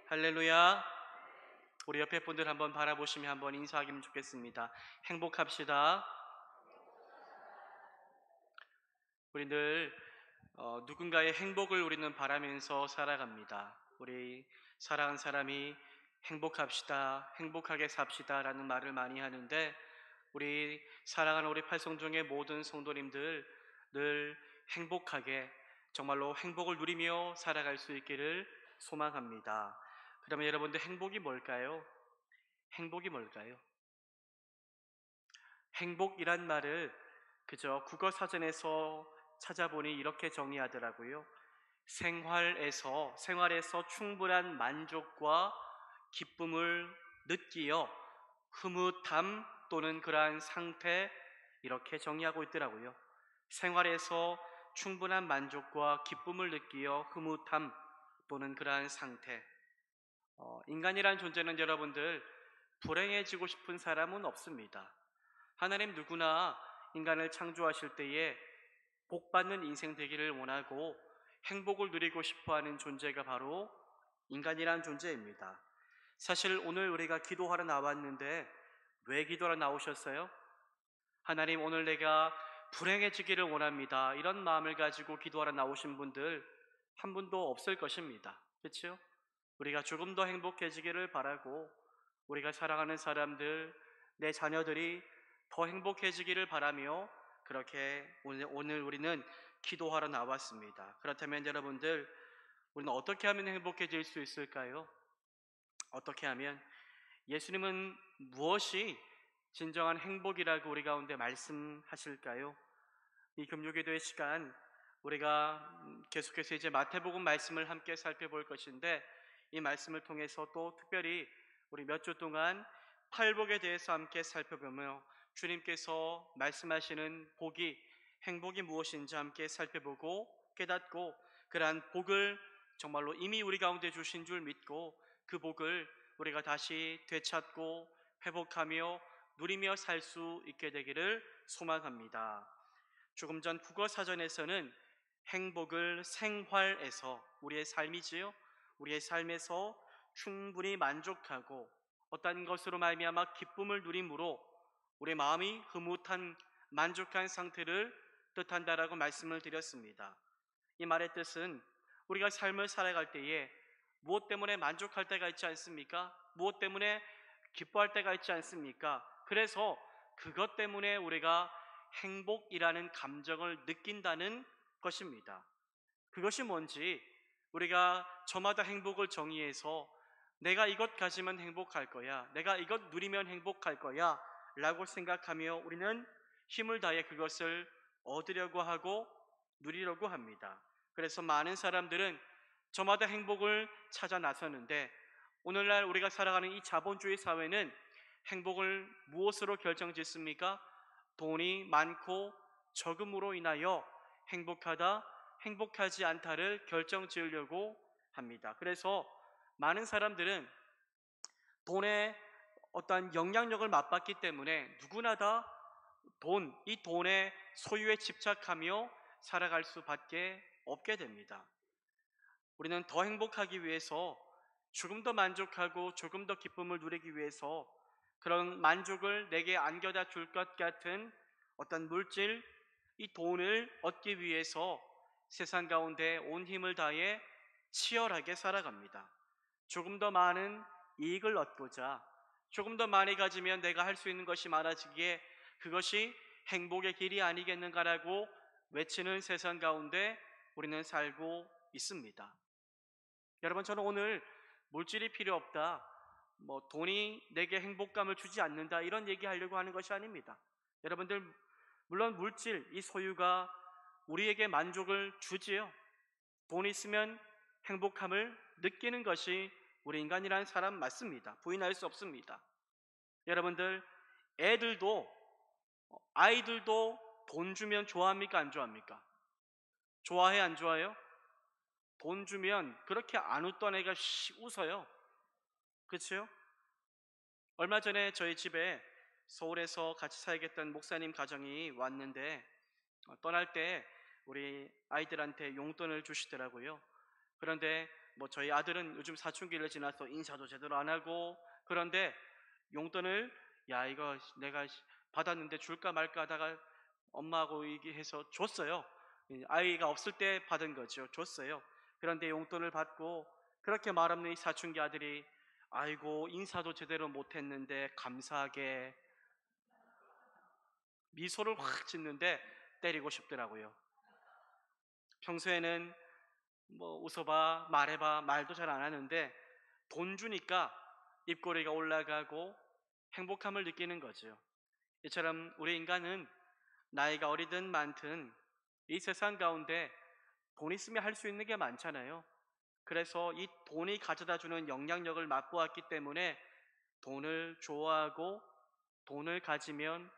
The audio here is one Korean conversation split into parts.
할렐루야. 우리 옆에 분들 한번 바라보시며 한번 인사하기면 좋겠습니다. 행복합시다. 우리 늘 누군가의 행복을 우리는 바라면서 살아갑니다. 우리 사랑하는 사람이 행복합시다, 행복하게 삽시다 라는 말을 많이 하는데, 우리 사랑하는 우리 팔성중의 모든 성도님들 늘 행복하게, 정말로 행복을 누리며 살아갈 수 있기를 소망합니다. 그러면 여러분들, 행복이 뭘까요? 행복이 뭘까요? 행복이란 말을 그저 국어 사전에서 찾아보니 이렇게 정의하더라고요. 생활에서 충분한 만족과 기쁨을 느끼어 흐뭇함 또는 그러한 상태, 이렇게 정의하고 있더라고요. 생활에서 충분한 만족과 기쁨을 느끼어 흐뭇함 또는 그러한 상태. 인간이란 존재는 여러분들, 불행해지고 싶은 사람은 없습니다. 하나님 누구나 인간을 창조하실 때에 복받는 인생 되기를 원하고 행복을 누리고 싶어하는 존재가 바로 인간이란 존재입니다. 사실 오늘 우리가 기도하러 나왔는데 왜 기도하러 나오셨어요? 하나님, 오늘 내가 불행해지기를 원합니다, 이런 마음을 가지고 기도하러 나오신 분들 한 분도 없을 것입니다. 그렇죠? 우리가 조금 더 행복해지기를 바라고, 우리가 사랑하는 사람들, 내 자녀들이 더 행복해지기를 바라며 그렇게 오늘 우리는 기도하러 나왔습니다. 그렇다면 여러분들, 우리는 어떻게 하면 행복해질 수 있을까요? 어떻게 하면? 예수님은 무엇이 진정한 행복이라고 우리 가운데 말씀하실까요? 이 금요기도의 시간, 우리가 계속해서 이제 마태복음 말씀을 함께 살펴볼 것인데, 이 말씀을 통해서 또 특별히 우리 몇 주 동안 팔복에 대해서 함께 살펴보며 주님께서 말씀하시는 복이, 행복이 무엇인지 함께 살펴보고 깨닫고, 그러한 복을 정말로 이미 우리 가운데 주신 줄 믿고 그 복을 우리가 다시 되찾고 회복하며 누리며 살 수 있게 되기를 소망합니다. 조금 전 국어 사전에서는 행복을 생활에서, 우리의 삶이지요, 우리의 삶에서 충분히 만족하고 어떤 것으로 말미암아 기쁨을 누림으로 우리 마음이 흐뭇한 만족한 상태를 뜻한다라고 말씀을 드렸습니다. 이 말의 뜻은, 우리가 삶을 살아갈 때에 무엇 때문에 만족할 때가 있지 않습니까? 무엇 때문에 기뻐할 때가 있지 않습니까? 그래서 그것 때문에 우리가 행복이라는 감정을 느낀다는 것입니다. 그것이 뭔지, 우리가 저마다 행복을 정의해서 내가 이것 가지면 행복할 거야, 내가 이것 누리면 행복할 거야 라고 생각하며 우리는 힘을 다해 그것을 얻으려고 하고 누리려고 합니다. 그래서 많은 사람들은 저마다 행복을 찾아 나서는데, 오늘날 우리가 살아가는 이 자본주의 사회는 행복을 무엇으로 결정짓습니까? 돈이 많고 적음으로 인하여 행복하다, 행복하지 않다를 결정지으려고 합니다. 그래서 많은 사람들은 돈의 어떤 영향력을 맛봤기 때문에 누구나 다 이 돈의 소유에 집착하며 살아갈 수밖에 없게 됩니다. 우리는 더 행복하기 위해서, 조금 더 만족하고 조금 더 기쁨을 누리기 위해서, 그런 만족을 내게 안겨다 줄 것 같은 어떤 물질, 이 돈을 얻기 위해서 세상 가운데 온 힘을 다해 치열하게 살아갑니다. 조금 더 많은 이익을 얻고자, 조금 더 많이 가지면 내가 할 수 있는 것이 많아지기에 그것이 행복의 길이 아니겠는가라고 외치는 세상 가운데 우리는 살고 있습니다. 여러분, 저는 오늘 물질이 필요 없다, 돈이 내게 행복감을 주지 않는다, 이런 얘기하려고 하는 것이 아닙니다. 여러분들, 물론 물질, 이 소유가 우리에게 만족을 주지요. 돈이 있으면 행복함을 느끼는 것이 우리 인간이라는 사람 맞습니다. 부인할 수 없습니다. 여러분들, 아이들도 돈 주면 좋아합니까, 안 좋아합니까? 좋아해, 안 좋아해요? 돈 주면 그렇게 안 웃던 애가 웃어요. 그렇죠? 얼마 전에 저희 집에 서울에서 같이 살겠던 목사님 가정이 왔는데, 떠날 때 우리 아이들한테 용돈을 주시더라고요. 그런데 뭐 저희 아들은 요즘 사춘기를 지나서 인사도 제대로 안 하고, 그런데 용돈을 야 이거 내가 받았는데 줄까 말까 하다가 엄마하고 얘기해서 줬어요. 아이가 없을 때 받은 거죠. 줬어요. 그런데 용돈을 받고 그렇게 말 없는 이 사춘기 아들이 아이고 인사도 제대로 못했는데 감사하게 미소를 확 짓는데 때리고 싶더라고요. 평소에는 뭐 웃어봐 말해봐 말도 잘 안 하는데 돈 주니까 입꼬리가 올라가고 행복함을 느끼는 거죠. 이처럼 우리 인간은 나이가 어리든 많든 이 세상 가운데 돈 있으면 할 수 있는 게 많잖아요. 그래서 이 돈이 가져다 주는 영향력을 맛보았기 때문에 돈을 좋아하고 돈을 가지면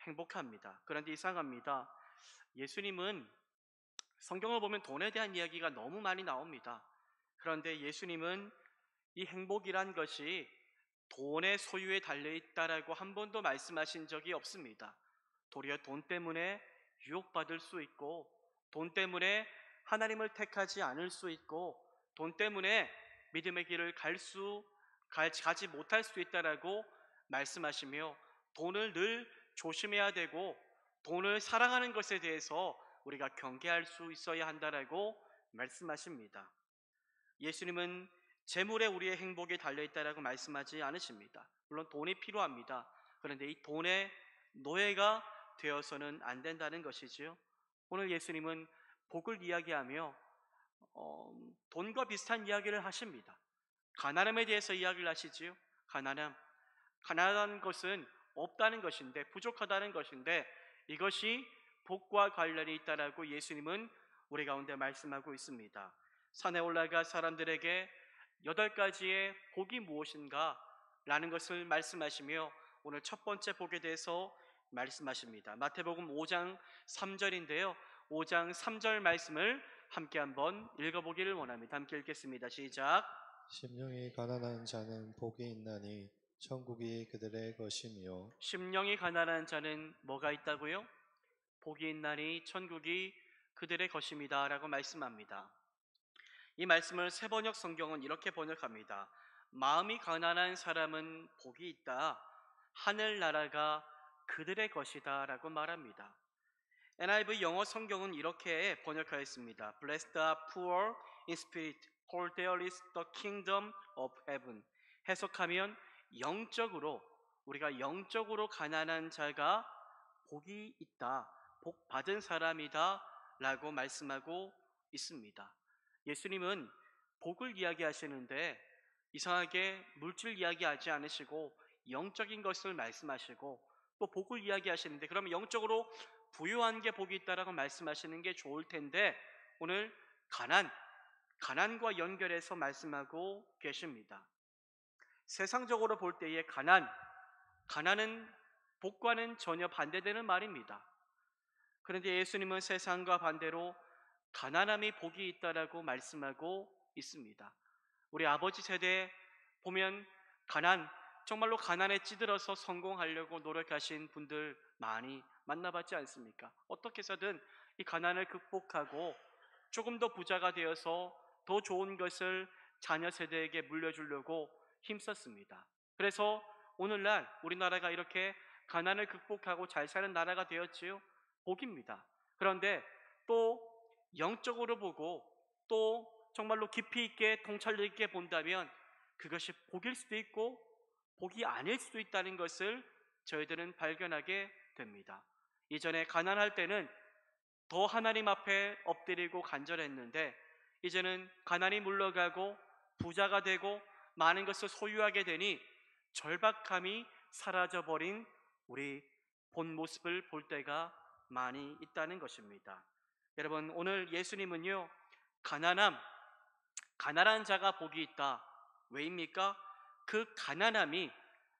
행복합니다. 그런데 이상합니다. 예수님은 성경을 보면 돈에 대한 이야기가 너무 많이 나옵니다. 그런데 예수님은 이 행복이란 것이 돈의 소유에 달려있다라고 한 번도 말씀하신 적이 없습니다. 도리어 돈 때문에 유혹받을 수 있고, 돈 때문에 하나님을 택하지 않을 수 있고, 돈 때문에 믿음의 길을 가지 못할 수 있다라고 말씀하시며, 돈을 늘 조심해야 되고, 돈을 사랑하는 것에 대해서 우리가 경계할 수 있어야 한다라고 말씀하십니다. 예수님은 재물에 우리의 행복이 달려있다라고 말씀하지 않으십니다. 물론 돈이 필요합니다. 그런데 이 돈의 노예가 되어서는 안 된다는 것이지요. 오늘 예수님은 복을 이야기하며 돈과 비슷한 이야기를 하십니다. 가난함에 대해서 이야기를 하시지요. 가난한 것은 없다는 것인데, 부족하다는 것인데, 이것이 복과 관련이 있다라고 예수님은 우리 가운데 말씀하고 있습니다. 산에 올라가 사람들에게 8가지의 복이 무엇인가 라는 것을 말씀하시며 오늘 첫 번째 복에 대해서 말씀하십니다. 마태복음 5장 3절인데요. 5장 3절 말씀을 함께 한번 읽어보기를 원합니다. 함께 읽겠습니다. 시작. 심령이 가난한 자는 복이 있나니 천국이 그들의 것이며. 심령이 가난한 자는 뭐가 있다고요? 복이 있나니 천국이 그들의 것입니다 라고 말씀합니다. 이 말씀을 세번역 성경은 이렇게 번역합니다. 마음이 가난한 사람은 복이 있다. 하늘나라가 그들의 것이다 라고 말합니다. NIV 영어 성경은 이렇게 번역하였습니다. Blessed are poor in spirit, for there is the kingdom of heaven. 해석하면 우리가 영적으로 가난한 자가 복이 있다, 복 받은 사람이다 라고 말씀하고 있습니다. 예수님은 복을 이야기하시는데 이상하게 물질 이야기하지 않으시고 영적인 것을 말씀하시고 또 복을 이야기하시는데, 그러면 영적으로 부유한 게 복이 있다라고 말씀하시는 게 좋을 텐데 오늘 가난과 연결해서 말씀하고 계십니다. 세상적으로 볼 때의 가난은 복과는 전혀 반대되는 말입니다. 그런데 예수님은 세상과 반대로 가난함이 복이 있다라고 말씀하고 있습니다. 우리 아버지 세대에 보면 정말로 가난에 찌들어서 성공하려고 노력하신 분들 많이 만나봤지 않습니까? 어떻게 해서든 이 가난을 극복하고 조금 더 부자가 되어서 더 좋은 것을 자녀 세대에게 물려주려고 힘썼습니다. 그래서 오늘날 우리나라가 이렇게 가난을 극복하고 잘 사는 나라가 되었지요. 복입니다. 그런데 또 영적으로 보고 또 정말로 깊이 있게 통찰력 있게 본다면 그것이 복일 수도 있고 복이 아닐 수도 있다는 것을 저희들은 발견하게 됩니다. 이전에 가난할 때는 더 하나님 앞에 엎드리고 간절했는데 이제는 가난이 물러가고 부자가 되고 많은 것을 소유하게 되니 절박함이 사라져버린 우리 본 모습을 볼 때가 많이 있다는 것입니다. 여러분, 오늘 예수님은요, 가난한 자가 복이 있다. 왜입니까? 그 가난함이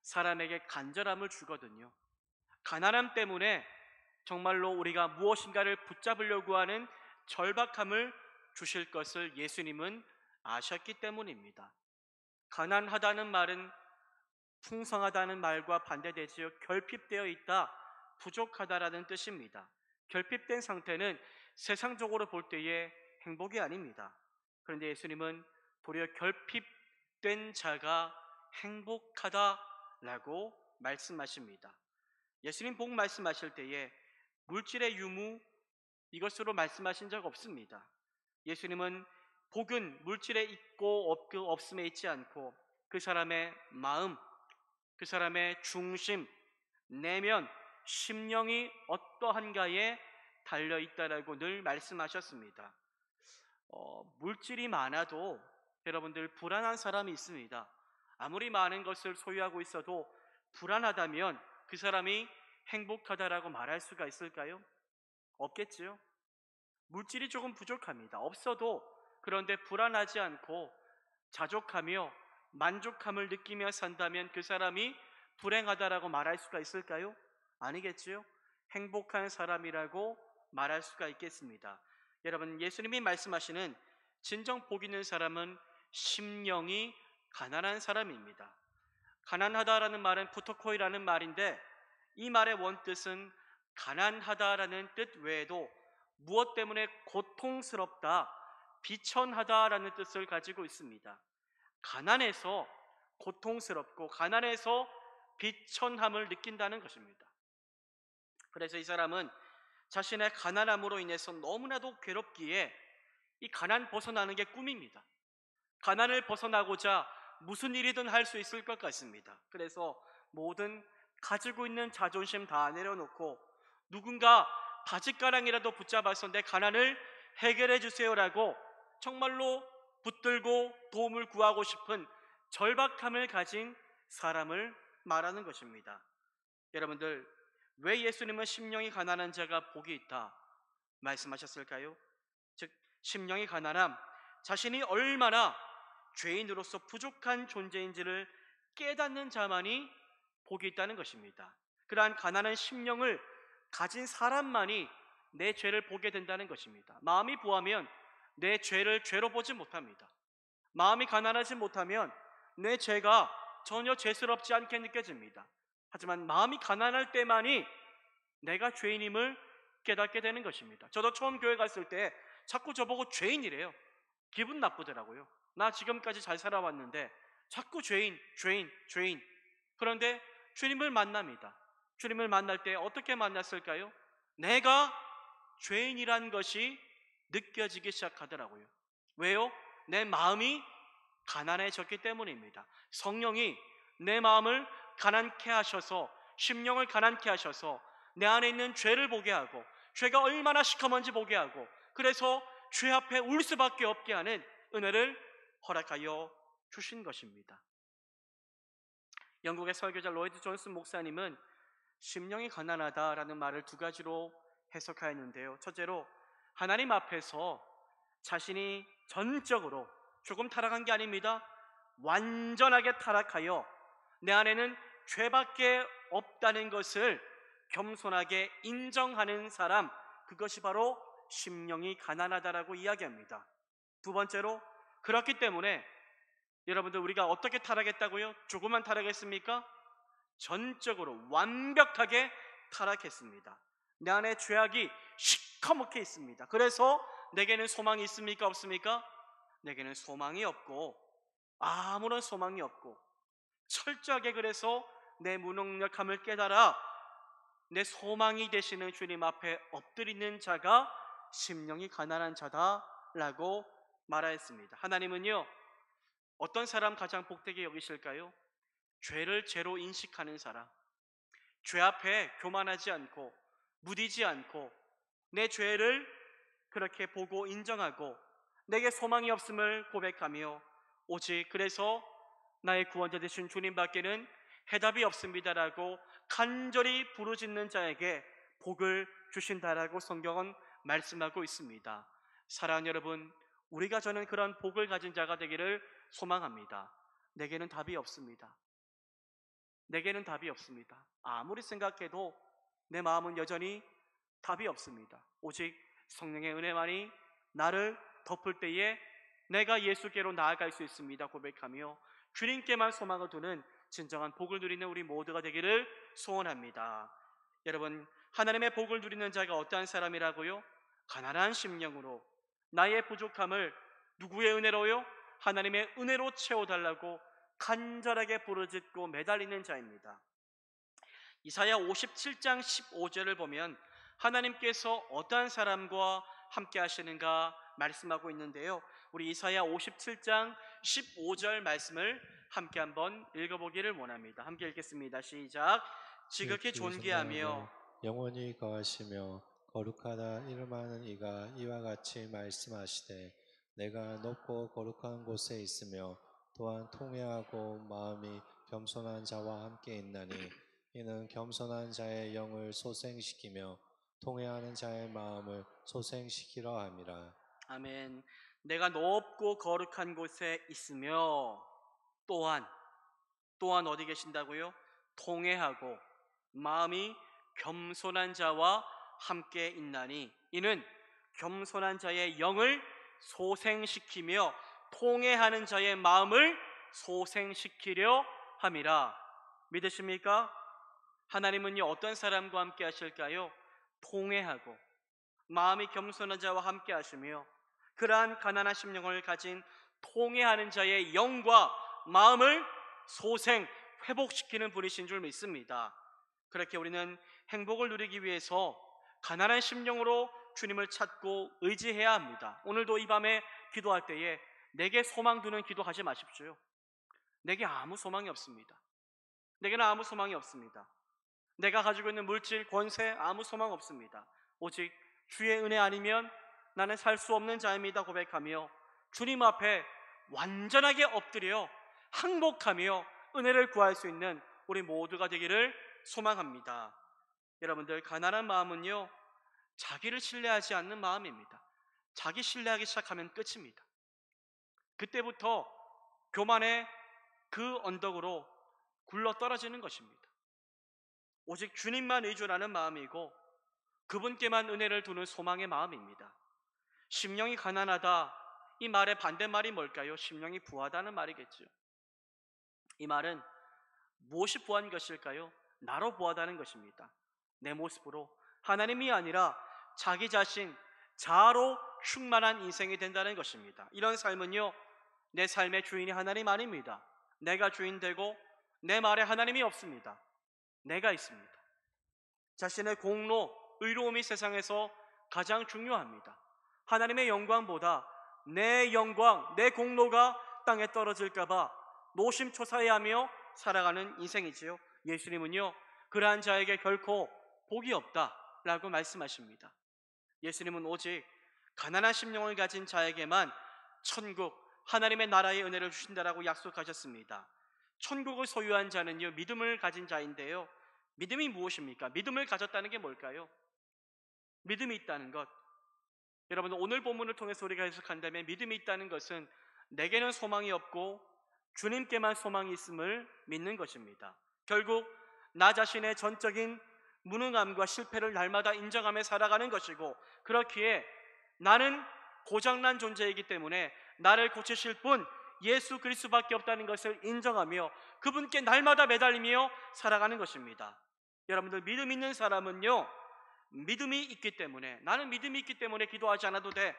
사람에게 간절함을 주거든요. 가난함 때문에 정말로 우리가 무엇인가를 붙잡으려고 하는 절박함을 주실 것을 예수님은 아셨기 때문입니다. 가난하다는 말은 풍성하다는 말과 반대되지요. 결핍되어 있다, 부족하다라는 뜻입니다. 결핍된 상태는 세상적으로 볼 때의 행복이 아닙니다. 그런데 예수님은 도리어 결핍된 자가 행복하다라고 말씀하십니다. 예수님 복 말씀하실 때에 물질의 유무 이것으로 말씀하신 적 없습니다. 예수님은 복은 물질에 있고 없음에 있지 않고 그 사람의 마음, 그 사람의 중심, 내면, 심령이 어떠한가에 달려 있다라고 늘 말씀하셨습니다. 물질이 많아도 여러분들 불안한 사람이 있습니다. 아무리 많은 것을 소유하고 있어도 불안하다면 그 사람이 행복하다라고 말할 수가 있을까요? 없겠지요. 물질이 조금 부족합니다. 없어도 그런데 불안하지 않고 자족하며 만족함을 느끼며 산다면 그 사람이 불행하다라고 말할 수가 있을까요? 아니겠지요. 행복한 사람이라고 말할 수가 있겠습니다. 여러분, 예수님이 말씀하시는 진정 복 있는 사람은 심령이 가난한 사람입니다. 가난하다라는 말은 푸토코이라는 말인데 이 말의 원뜻은 가난하다라는 뜻 외에도 무엇 때문에 고통스럽다, 비천하다라는 뜻을 가지고 있습니다. 가난해서 고통스럽고 가난해서 비천함을 느낀다는 것입니다. 그래서 이 사람은 자신의 가난함으로 인해서 너무나도 괴롭기에 이 가난 벗어나는 게 꿈입니다. 가난을 벗어나고자 무슨 일이든 할 수 있을 것 같습니다. 그래서 모든 가지고 있는 자존심 다 내려놓고 누군가 바짓가랑이라도 붙잡아서 내 가난을 해결해 주세요라고 정말로 붙들고 도움을 구하고 싶은 절박함을 가진 사람을 말하는 것입니다. 여러분들, 왜 예수님은 심령이 가난한 자가 복이 있다 말씀하셨을까요? 즉, 심령이 가난함, 자신이 얼마나 죄인으로서 부족한 존재인지를 깨닫는 자만이 복이 있다는 것입니다. 그러한 가난한 심령을 가진 사람만이 내 죄를 보게 된다는 것입니다. 마음이 부하면 내 죄를 죄로 보지 못합니다. 마음이 가난하지 못하면 내 죄가 전혀 죄스럽지 않게 느껴집니다. 하지만 마음이 가난할 때만이 내가 죄인임을 깨닫게 되는 것입니다. 저도 처음 교회 갔을 때 자꾸 저보고 죄인이래요. 기분 나쁘더라고요. 나 지금까지 잘 살아왔는데 자꾸 죄인. 그런데 주님을 만납니다. 주님을 만날 때 어떻게 만났을까요? 내가 죄인이란 것이 느껴지기 시작하더라고요. 왜요? 내 마음이 가난해졌기 때문입니다. 성령이 내 마음을 가난케 하셔서, 심령을 가난케 하셔서 내 안에 있는 죄를 보게 하고 죄가 얼마나 시커먼지 보게 하고, 그래서 죄 앞에 울 수밖에 없게 하는 은혜를 허락하여 주신 것입니다. 영국의 설교자 로이드 존슨 목사님은 심령이 가난하다라는 말을 두 가지로 해석하였는데요. 첫째로, 하나님 앞에서 자신이 전적으로, 조금 타락한 게 아닙니다, 완전하게 타락하여 내 안에는 죄밖에 없다는 것을 겸손하게 인정하는 사람, 그것이 바로 심령이 가난하다라고 이야기합니다. 두 번째로, 그렇기 때문에 여러분들, 우리가 어떻게 타락했다고요? 조금만 타락했습니까? 전적으로 완벽하게 타락했습니다. 내 안에 죄악이 시커멓게 있습니다. 그래서 내게는 소망이 있습니까? 없습니까? 내게는 소망이 없고, 아무런 소망이 없고, 철저하게 그래서 내 무능력함을 깨달아 내 소망이 되시는 주님 앞에 엎드리는 자가 심령이 가난한 자다라고 말하였습니다. 하나님은요, 어떤 사람 가장 복되게 여기실까요? 죄를 죄로 인식하는 사람, 죄 앞에 교만하지 않고 무디지 않고 내 죄를 그렇게 보고 인정하고 내게 소망이 없음을 고백하며 오직 그래서 나의 구원자 되신 주님밖에는 해답이 없습니다라고 간절히 부르짖는 자에게 복을 주신다라고 성경은 말씀하고 있습니다. 사랑하는 여러분, 우리가 저는 그런 복을 가진 자가 되기를 소망합니다. 내게는 답이 없습니다. 내게는 답이 없습니다. 아무리 생각해도 내 마음은 여전히 답이 없습니다. 오직 성령의 은혜만이 나를 덮을 때에 내가 예수께로 나아갈 수 있습니다 고백하며 주님께만 소망을 두는 진정한 복을 누리는 우리 모두가 되기를 소원합니다. 여러분, 하나님의 복을 누리는 자가 어떠한 사람이라고요? 가난한 심령으로 나의 부족함을 누구의 은혜로요? 하나님의 은혜로 채워달라고 간절하게 부르짖고 매달리는 자입니다. 이사야 57장 15절을 보면 하나님께서 어떠한 사람과 함께 하시는가 말씀하고 있는데요, 우리 이사야 57장 15절 말씀을 함께 한번 읽어보기를 원합니다. 함께 읽겠습니다. 시작. 지극히 존귀하며 영원히 거하시며 거룩하다 이름하는 이가 이와 같이 말씀하시되 내가 높고 거룩한 곳에 있으며 또한 통회하고 마음이 겸손한 자와 함께 있나니 이는 겸손한 자의 영을 소생시키며 통회하는 자의 마음을 소생시키려 함이라. 아멘. 내가 높고 거룩한 곳에 있으며 또한 어디 계신다고요? 통회하고 마음이 겸손한 자와 함께 있나니 이는 겸손한 자의 영을 소생시키며 통회하는 자의 마음을 소생시키려 함이라. 믿으십니까? 하나님은요, 어떤 사람과 함께 하실까요? 통회하고 마음이 겸손한 자와 함께 하시며 그러한 가난한 심령을 가진 통회하는 자의 영과 마음을 소생 회복시키는 분이신 줄 믿습니다. 그렇게 우리는 행복을 누리기 위해서 가난한 심령으로 주님을 찾고 의지해야 합니다. 오늘도 이 밤에 기도할 때에 내게 소망 두는 기도하지 마십시오. 내게 아무 소망이 없습니다. 내게는 아무 소망이 없습니다. 내가 가지고 있는 물질, 권세 아무 소망 없습니다. 오직 주의 은혜 아니면 나는 살 수 없는 자입니다 고백하며 주님 앞에 완전하게 엎드려 항복하며 은혜를 구할 수 있는 우리 모두가 되기를 소망합니다. 여러분들, 가난한 마음은요, 자기를 신뢰하지 않는 마음입니다. 자기 신뢰하기 시작하면 끝입니다. 그때부터 교만의 그 언덕으로 굴러 떨어지는 것입니다. 오직 주님만 의존하는 마음이고 그분께만 은혜를 두는 소망의 마음입니다. 심령이 가난하다, 이 말의 반대말이 뭘까요? 심령이 부하다는 말이겠죠. 이 말은 무엇이 부한 것일까요? 나로 부하다는 것입니다. 내 모습으로, 하나님이 아니라 자기 자신, 자아로 충만한 인생이 된다는 것입니다. 이런 삶은요, 내 삶의 주인이 하나님 아닙니다. 내가 주인 되고 내 말에 하나님이 없습니다. 내가 있습니다. 자신의 공로, 의로움이 세상에서 가장 중요합니다. 하나님의 영광보다 내 영광, 내 공로가 땅에 떨어질까봐 노심초사해하며 살아가는 인생이지요. 예수님은요, 그러한 자에게 결코 복이 없다라고 말씀하십니다. 예수님은 오직 가난한 심령을 가진 자에게만 천국, 하나님의 나라의 은혜를 주신다라고 약속하셨습니다. 천국을 소유한 자는요, 믿음을 가진 자인데요, 믿음이 무엇입니까? 믿음을 가졌다는 게 뭘까요? 믿음이 있다는 것, 여러분 오늘 본문을 통해서 우리가 해석한다면 믿음이 있다는 것은 내게는 소망이 없고 주님께만 소망이 있음을 믿는 것입니다. 결국 나 자신의 전적인 무능함과 실패를 날마다 인정하며 살아가는 것이고, 그렇기에 나는 고장난 존재이기 때문에 나를 고치실 분 예수 그리스도밖에 없다는 것을 인정하며 그분께 날마다 매달리며 살아가는 것입니다. 여러분들, 믿음 있는 사람은요, 믿음이 있기 때문에, 나는 믿음이 있기 때문에 기도하지 않아도 돼,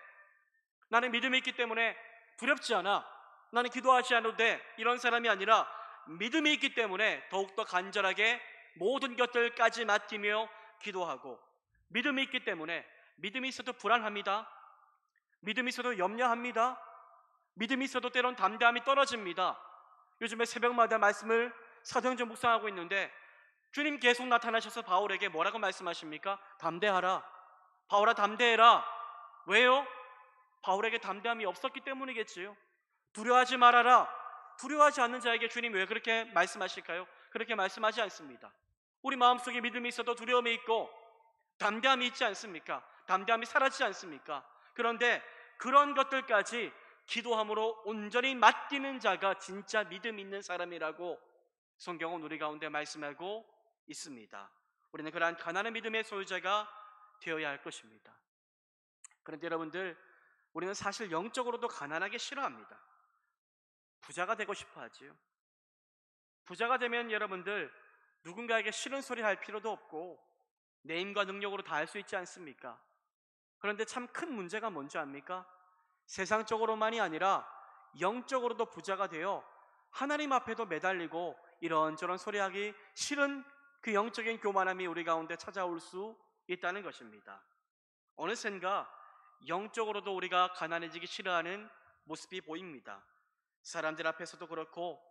나는 믿음이 있기 때문에 두렵지 않아, 나는 기도하지 않아도 돼, 이런 사람이 아니라 믿음이 있기 때문에 더욱더 간절하게 모든 것들까지 맡기며 기도하고, 믿음이 있기 때문에 믿음이 있어도 불안합니다. 믿음이 있어도 염려합니다. 믿음이 있어도 때론 담대함이 떨어집니다. 요즘에 새벽마다 말씀을 사도행전 묵상하고 있는데 주님 계속 나타나셔서 바울에게 뭐라고 말씀하십니까? 담대하라. 바울아, 담대해라. 왜요? 바울에게 담대함이 없었기 때문이겠지요. 두려워하지 말아라. 두려워하지 않는 자에게 주님 왜 그렇게 말씀하실까요? 그렇게 말씀하지 않습니다. 우리 마음속에 믿음이 있어도 두려움이 있고 담대함이 있지 않습니까? 담대함이 사라지지 않습니까? 그런데 그런 것들까지 기도함으로 온전히 맡기는 자가 진짜 믿음 있는 사람이라고 성경은 우리 가운데 말씀하고 있습니다. 우리는 그러한 가난한 믿음의 소유자가 되어야 할 것입니다. 그런데 여러분들, 우리는 사실 영적으로도 가난하게 싫어합니다. 부자가 되고 싶어 하지요. 부자가 되면 여러분들, 누군가에게 싫은 소리 할 필요도 없고 내 힘과 능력으로 다 할 수 있지 않습니까? 그런데 참 큰 문제가 뭔지 압니까? 세상적으로만이 아니라 영적으로도 부자가 되어 하나님 앞에도 매달리고 이런저런 소리하기 싫은 그 영적인 교만함이 우리 가운데 찾아올 수 있다는 것입니다. 어느샌가 영적으로도 우리가 가난해지기 싫어하는 모습이 보입니다. 사람들 앞에서도 그렇고,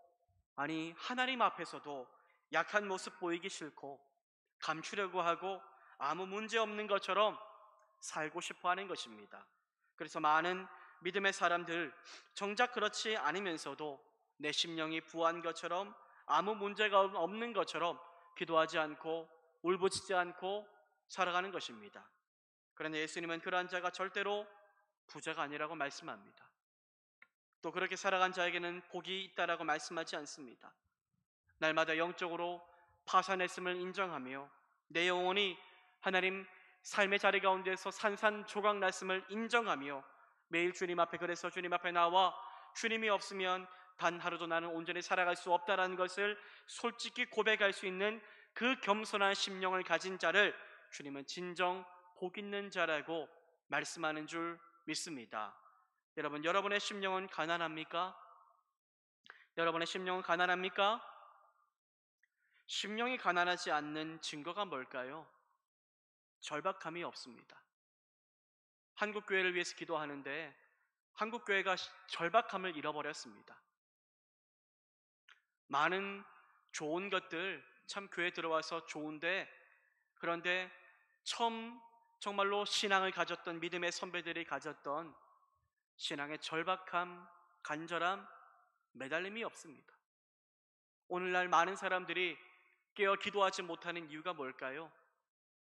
아니 하나님 앞에서도 약한 모습 보이기 싫고 감추려고 하고 아무 문제 없는 것처럼 살고 싶어 하는 것입니다. 그래서 많은 믿음의 사람들, 정작 그렇지 않으면서도 내 심령이 부한 것처럼 아무 문제가 없는 것처럼 기도하지 않고 울부짖지 않고 살아가는 것입니다. 그런데 예수님은 그러한 자가 절대로 부자가 아니라고 말씀합니다. 또 그렇게 살아간 자에게는 복이 있다라고 말씀하지 않습니다. 날마다 영적으로 파산했음을 인정하며 내 영혼이 하나님 삶의 자리 가운데서 산산조각 났음을 인정하며 매일 주님 앞에, 그래서 주님 앞에 나와 주님이 없으면 단 하루도 나는 온전히 살아갈 수 없다라는 것을 솔직히 고백할 수 있는 그 겸손한 심령을 가진 자를 주님은 진정 복 있는 자라고 말씀하는 줄 믿습니다. 여러분, 여러분의 심령은 가난합니까? 여러분의 심령은 가난합니까? 심령이 가난하지 않는 증거가 뭘까요? 절박함이 없습니다. 한국교회를 위해서 기도하는데 한국교회가 절박함을 잃어버렸습니다. 많은 좋은 것들, 참 교회 들어와서 좋은데, 그런데 처음 정말로 신앙을 가졌던 믿음의 선배들이 가졌던 신앙의 절박함, 간절함, 매달림이 없습니다. 오늘날 많은 사람들이 깨어 기도하지 못하는 이유가 뭘까요?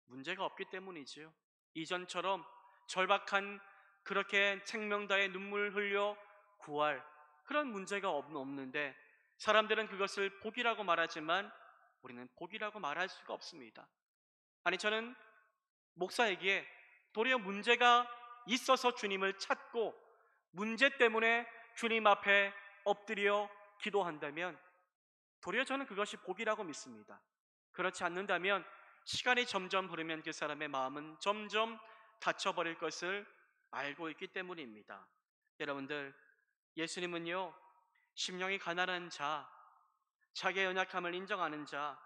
문제가 없기 때문이지요. 이전처럼 절박한, 그렇게 생명다해 눈물 흘려 구할 그런 문제가 없는데, 사람들은 그것을 복이라고 말하지만 우리는 복이라고 말할 수가 없습니다. 아니, 저는 목사에게 도리어 문제가 있어서 주님을 찾고 문제 때문에 주님 앞에 엎드려 기도한다면 도리어 저는 그것이 복이라고 믿습니다. 그렇지 않는다면 시간이 점점 흐르면 그 사람의 마음은 점점 닫혀버릴 것을 알고 있기 때문입니다. 여러분들, 예수님은요, 심령이 가난한 자, 자기의 연약함을 인정하는 자,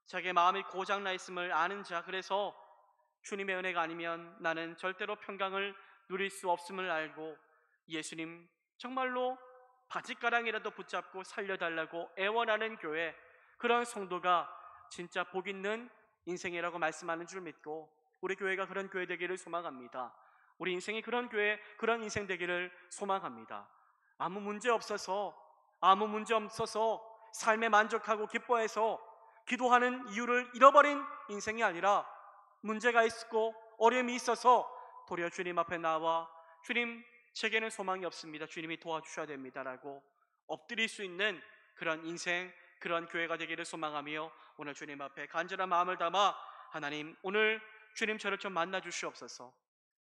자기의 마음이 고장나 있음을 아는 자, 그래서 주님의 은혜가 아니면 나는 절대로 평강을 누릴 수 없음을 알고 예수님 정말로 바짓가랑이라도 붙잡고 살려달라고 애원하는 교회, 그런 성도가 진짜 복 있는 인생이라고 말씀하는 줄 믿고 우리 교회가 그런 교회 되기를 소망합니다. 우리 인생이 그런 교회, 그런 인생 되기를 소망합니다. 아무 문제 없어서 삶에 만족하고 기뻐해서 기도하는 이유를 잃어버린 인생이 아니라 문제가 있고 어려움이 있어서 도리어 주님 앞에 나와 주님, 제게는 소망이 없습니다, 주님이 도와주셔야 됩니다라고 엎드릴 수 있는 그런 인생, 그런 교회가 되기를 소망하며 오늘 주님 앞에 간절한 마음을 담아, 하나님 오늘 주님 저를 좀 만나 주시옵소서.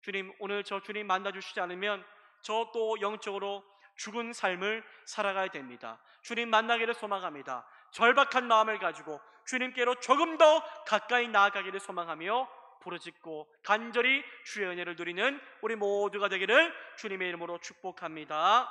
주님, 오늘 저 주님 만나 주시지 않으면 저 또 영적으로 죽은 삶을 살아가야 됩니다. 주님 만나기를 소망합니다. 절박한 마음을 가지고 주님께로 조금 더 가까이 나아가기를 소망하며 부르짖고 간절히 주의 은혜를 누리는 우리 모두가 되기를 주님의 이름으로 축복합니다.